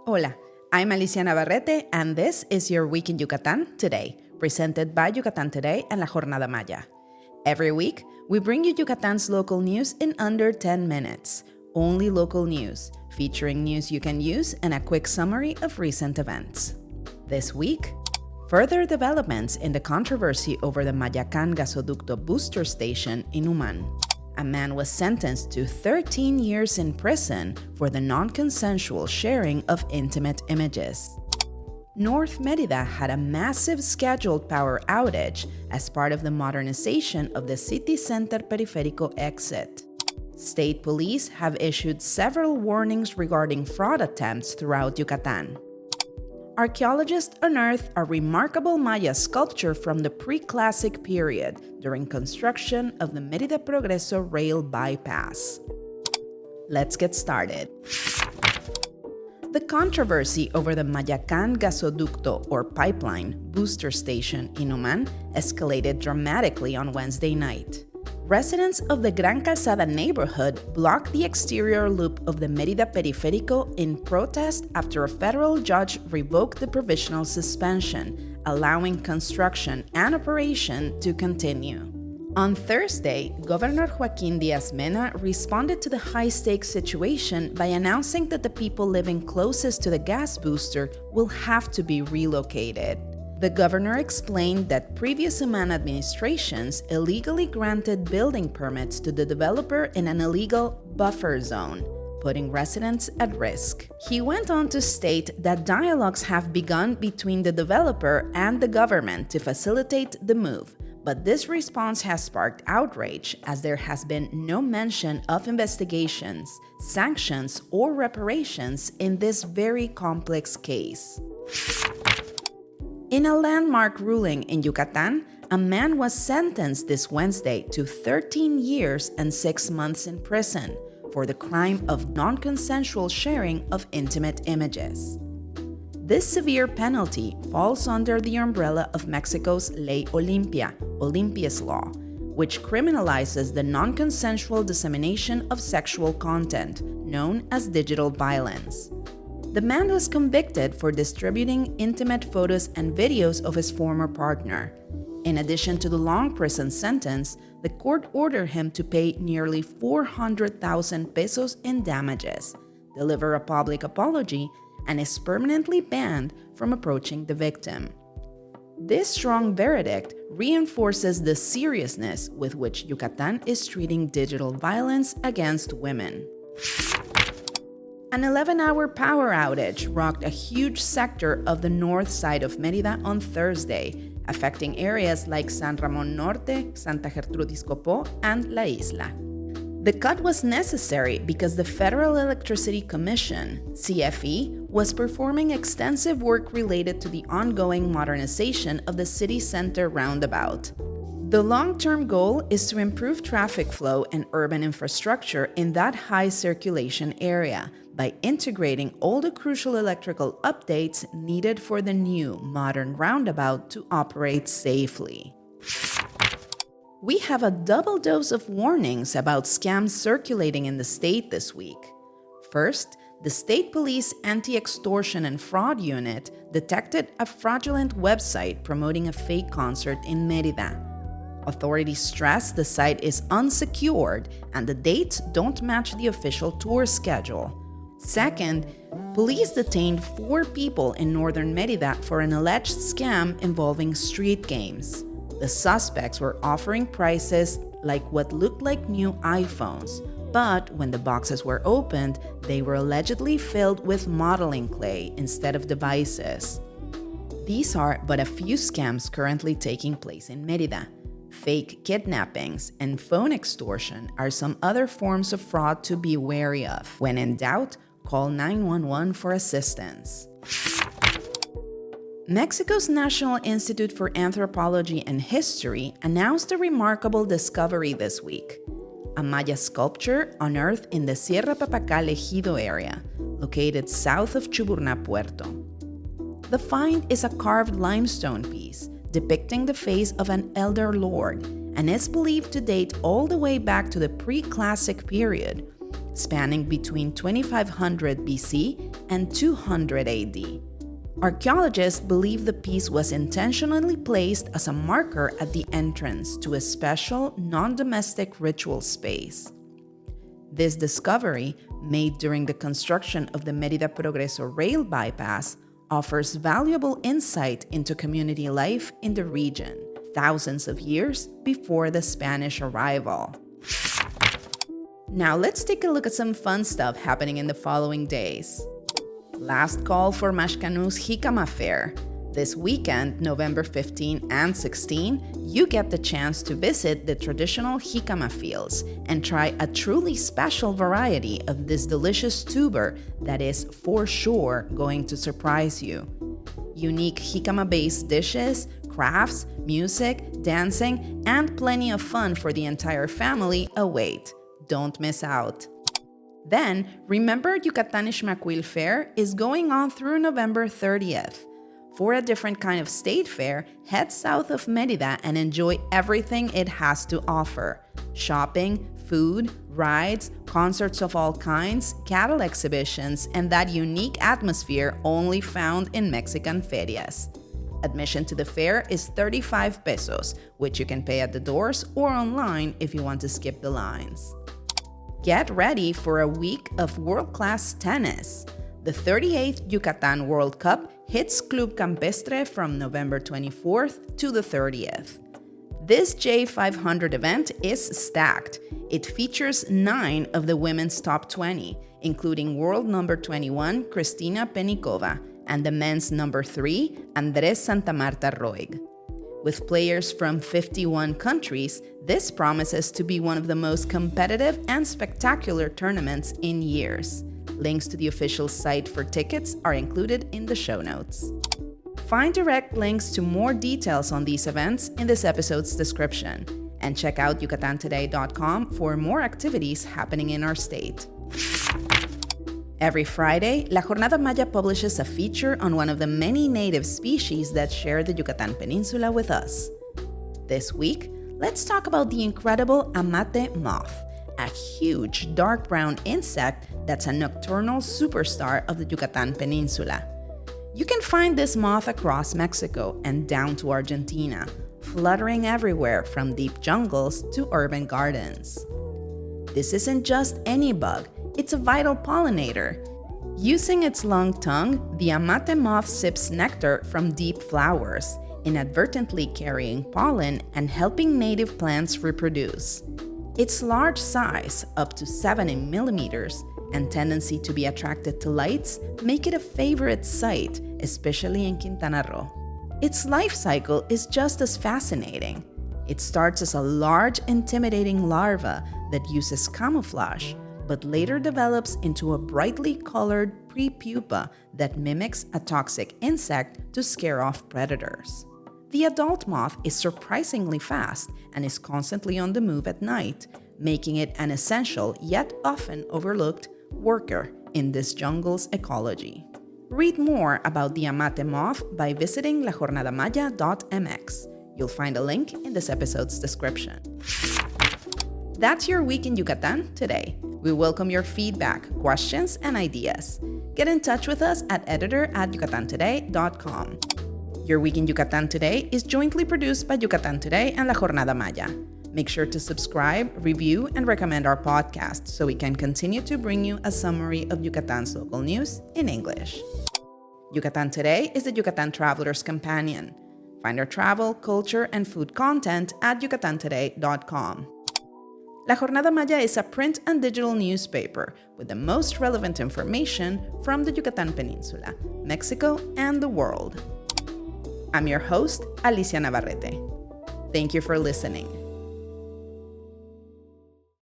Hola, I'm Alicia Navarrete, and this is your Week in Yucatan Today, presented by Yucatan Today and La Jornada Maya. Every week, we bring you Yucatan's local news in under 10 minutes. Only local news, featuring news you can use and a quick summary of recent events. This week, further developments in the controversy over the Mayakán Gasoducto booster station in Umán. A man was sentenced to 13 years in prison for the non-consensual sharing of intimate images. North Mérida had a massive scheduled power outage as part of the modernization of the City Center Periferico exit. State police have issued several warnings regarding fraud attempts throughout Yucatan. Archaeologists unearthed a remarkable Maya sculpture from the pre-classic period during construction of the Mérida-Progreso rail bypass. Let's get started. The controversy over the Mayakán Gasoducto or pipeline booster station in Umán escalated dramatically on Wednesday night. Residents of the Gran Calzada neighborhood blocked the exterior loop of the Mérida Periferico in protest after a federal judge revoked the provisional suspension, allowing construction and operation to continue. On Thursday, Governor Joaquín Díaz-Mena responded to the high-stakes situation by announcing that the people living closest to the gas booster will have to be relocated. The governor explained that previous Umán administrations illegally granted building permits to the developer in an illegal buffer zone, putting residents at risk. He went on to state that dialogues have begun between the developer and the government to facilitate the move, but this response has sparked outrage as there has been no mention of investigations, sanctions, or reparations in this very complex case. In a landmark ruling in Yucatan, a man was sentenced this Wednesday to 13 years and 6 months in prison for the crime of non-consensual sharing of intimate images. This severe penalty falls under the umbrella of Mexico's Ley Olimpia, Olympia's law, which criminalizes the non-consensual dissemination of sexual content, known as digital violence. The man was convicted for distributing intimate photos and videos of his former partner. In addition to the long prison sentence, the court ordered him to pay nearly 400,000 pesos in damages, deliver a public apology, and is permanently banned from approaching the victim. This strong verdict reinforces the seriousness with which Yucatan is treating digital violence against women. An 11-hour power outage rocked a huge sector of the north side of Mérida on Thursday, affecting areas like San Ramón Norte, Santa Gertrudis Copó, and La Isla. The cut was necessary because the Federal Electricity Commission, CFE, was performing extensive work related to the ongoing modernization of the city center roundabout. The long-term goal is to improve traffic flow and urban infrastructure in that high circulation area by integrating all the crucial electrical updates needed for the new, modern roundabout to operate safely. We have a double dose of warnings about scams circulating in the state this week. First, the State Police Anti-Extortion and Fraud Unit detected a fraudulent website promoting a fake concert in Mérida. Authorities stress the site is unsecured and the dates don't match the official tour schedule. Second, police detained 4 people in northern Mérida for an alleged scam involving street games. The suspects were offering prices like what looked like new iPhones, but when the boxes were opened, they were allegedly filled with modeling clay instead of devices. These are but a few scams currently taking place in Mérida. Fake kidnappings and phone extortion are some other forms of fraud to be wary of. When in doubt, call 911 for assistance. Mexico's National Institute for Anthropology and History announced a remarkable discovery this week: a Maya sculpture unearthed in the Sierra Papacal Ejido area, located south of Chuburná Puerto. The find is a carved limestone piece depicting the face of an elder lord and is believed to date all the way back to the pre-classic period, spanning between 2500 BC and 200 AD. Archaeologists believe the piece was intentionally placed as a marker at the entrance to a special, non-domestic ritual space. This discovery, made during the construction of the Mérida-Progreso rail bypass, offers valuable insight into community life in the region, thousands of years before the Spanish arrival. Now let's take a look at some fun stuff happening in the following days. Last call for Mashcanu's Jicama Fair. This weekend, November 15 and 16, you get the chance to visit the traditional jicama fields and try a truly special variety of this delicious tuber that is for sure going to surprise you. Unique jicama-based dishes, crafts, music, dancing, and plenty of fun for the entire family await. Don't miss out. Then, remember Yucatan Ixmaquil Fair is going on through November 30th. For a different kind of state fair, head south of Mérida and enjoy everything it has to offer. Shopping, food, rides, concerts of all kinds, cattle exhibitions, and that unique atmosphere only found in Mexican ferias. Admission to the fair is 35 pesos, which you can pay at the doors or online if you want to skip the lines. Get ready for a week of world-class tennis. The 38th Yucatan World Cup hits Club Campestre from November 24th to the 30th. This J500 event is stacked. It features 9 of the women's top 20, including world number 21 Cristina Penikova and the men's number 3 Andrés Santamarta Roig. With players from 51 countries, this promises to be one of the most competitive and spectacular tournaments in years. Links to the official site for tickets are included in the show notes. Find direct links to more details on these events in this episode's description, and check out yucatantoday.com for more activities happening in our state. Every Friday, La Jornada Maya publishes a feature on one of the many native species that share the Yucatan Peninsula with us. This week, let's talk about the incredible amate moth, a huge dark brown insect that's a nocturnal superstar of the Yucatan Peninsula. You can find this moth across Mexico and down to Argentina, fluttering everywhere from deep jungles to urban gardens. This isn't just any bug. It's a vital pollinator. Using its long tongue, the amate moth sips nectar from deep flowers, inadvertently carrying pollen and helping native plants reproduce. Its large size, up to 70 millimeters, and tendency to be attracted to lights make it a favorite sight, especially in Quintana Roo. Its life cycle is just as fascinating. It starts as a large, intimidating larva that uses camouflage, but later develops into a brightly colored prepupa that mimics a toxic insect to scare off predators. The adult moth is surprisingly fast and is constantly on the move at night, making it an essential yet often overlooked worker in this jungle's ecology. Read more about the amate moth by visiting lajornadamaya.mx. You'll find a link in this episode's description. That's your week in Yucatan today. We welcome your feedback, questions, and ideas. Get in touch with us at editor@yucatantoday.com. Your Week in Yucatan Today is jointly produced by Yucatan Today and La Jornada Maya. Make sure to subscribe, review, and recommend our podcast so we can continue to bring you a summary of Yucatan's local news in English. Yucatan Today is the Yucatan Traveler's Companion. Find our travel, culture, and food content at yucatantoday.com. La Jornada Maya is a print and digital newspaper with the most relevant information from the Yucatan Peninsula, Mexico, and the world. I'm your host, Alicia Navarrete. Thank you for listening.